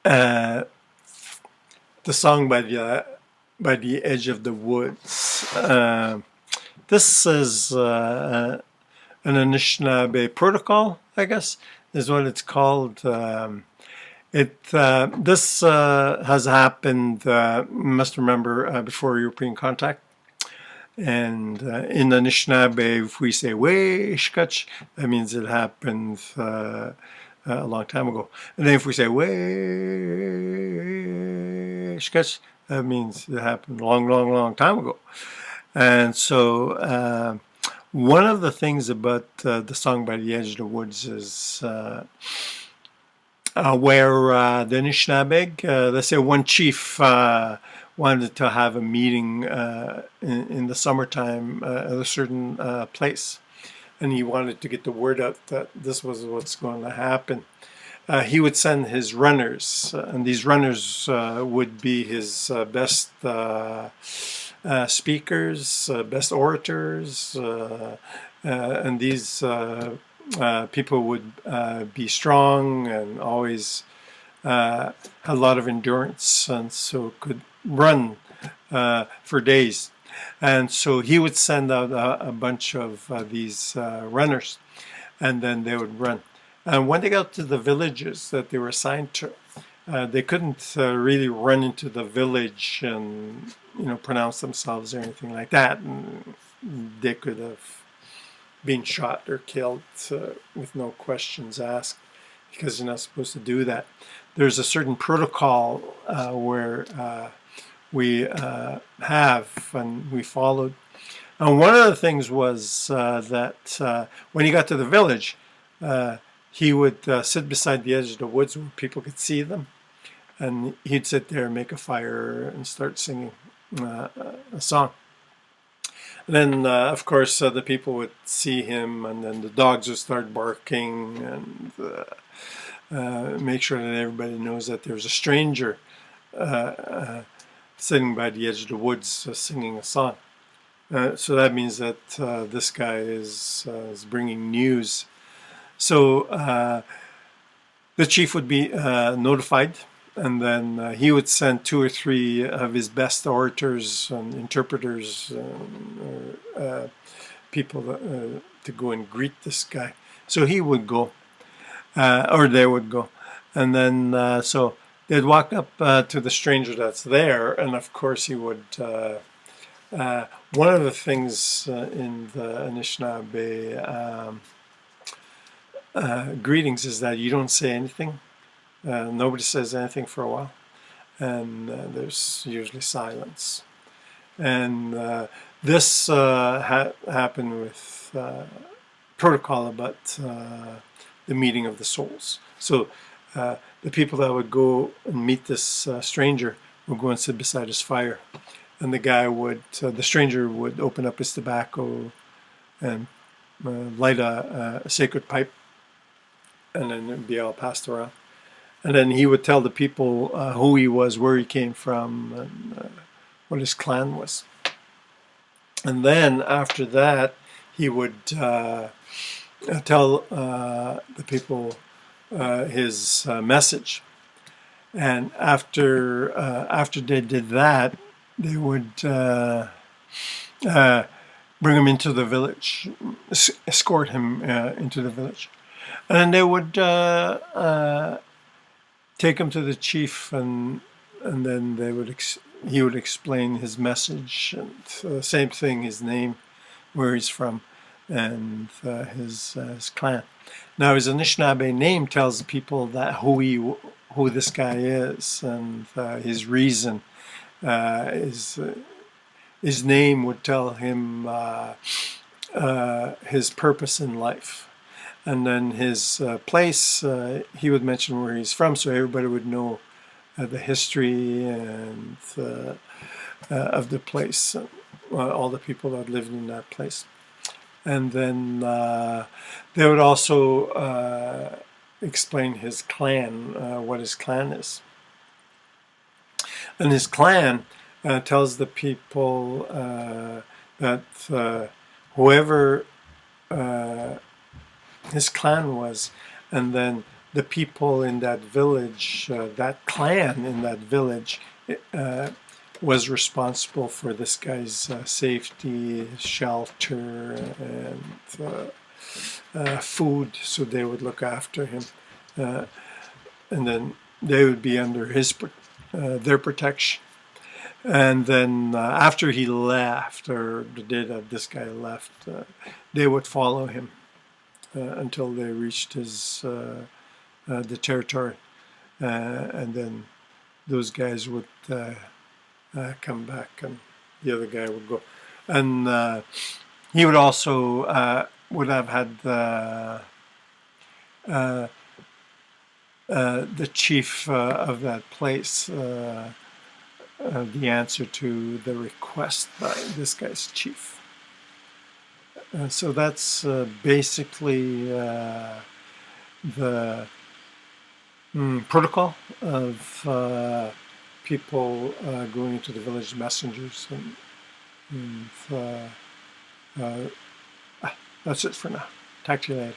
uh, the song by the edge of the woods. This is an Anishinaabe protocol, I guess, is what it's called. This has happened. You must remember before European contact. And in Anishinaabe, if we say "Weishkach," that means it happened a long time ago. And then if we say "Weishkach," that means it happened a long, long, long time ago. And so one of the things about the song by the edge of the woods is where the Anishinaabe, let's say one chief wanted to have a meeting in the summertime at a certain place, and he wanted to get the word out that this was what's going to happen. He would send his runners, and these runners would be his best speakers, best orators, and these people would be strong and always had a lot of endurance, and so could run for days. And so he would send out a bunch of these runners, and then they would run. And when they got to the villages that they were assigned to, they couldn't really run into the village and pronounce themselves or anything like that. And they could have been shot or killed with no questions asked, because you're not supposed to do that. There's a certain protocol where we have and we followed. And one of the things was that when he got to the village, he would sit beside the edge of the woods where people could see them, and he'd sit there and make a fire and start singing a song. And then, of course, the people would see him, and then the dogs would start barking, and make sure that everybody knows that there's a stranger sitting by the edge of the woods singing a song. So that means that this guy is bringing news. So the chief would be notified, and then he would send 2 or 3 of his best orators and interpreters, people to go and greet this guy. So he would go, or they would go. And then so they'd walk up to the stranger that's there, and of course he would... one of the things in the Anishinaabe greetings is that you don't say anything. Nobody says anything for a while, and there's usually silence. And this happened with protocol about the meeting of the souls. So the people that would go and meet this stranger would go and sit beside his fire, and the guy would, the stranger would open up his tobacco and light a sacred pipe, and then it'd be all passed around. And then he would tell the people who he was, where he came from, and what his clan was. And then after that, he would tell the people his message. And after they did that, they would bring him into the village, escort him into the village. And then they would take him to the chief, and then he would explain his message, and same thing, his name, where he's from, and his clan. Now his Anishinaabe name tells people that who this guy is, and his reason. His name would tell him his purpose in life. And then his place, he would mention where he's from, so everybody would know the history and of the place, all the people that lived in that place. And then they would also explain his clan, what his clan is. And his clan tells the people that whoever his clan was, and then the people in that village, that clan in that village, uh, was responsible for this guy's safety, shelter, and food, so they would look after him. Uh, and then they would be under their protection. And then after he left, or the day that this guy left, they would follow him until they reached the territory, and then those guys would come back, and the other guy would go. And he would also would have had the chief of that place, the answer to the request by this guy's chief. So that's basically the protocol of people going into the village messengers. And that's it for now. Talk to you later.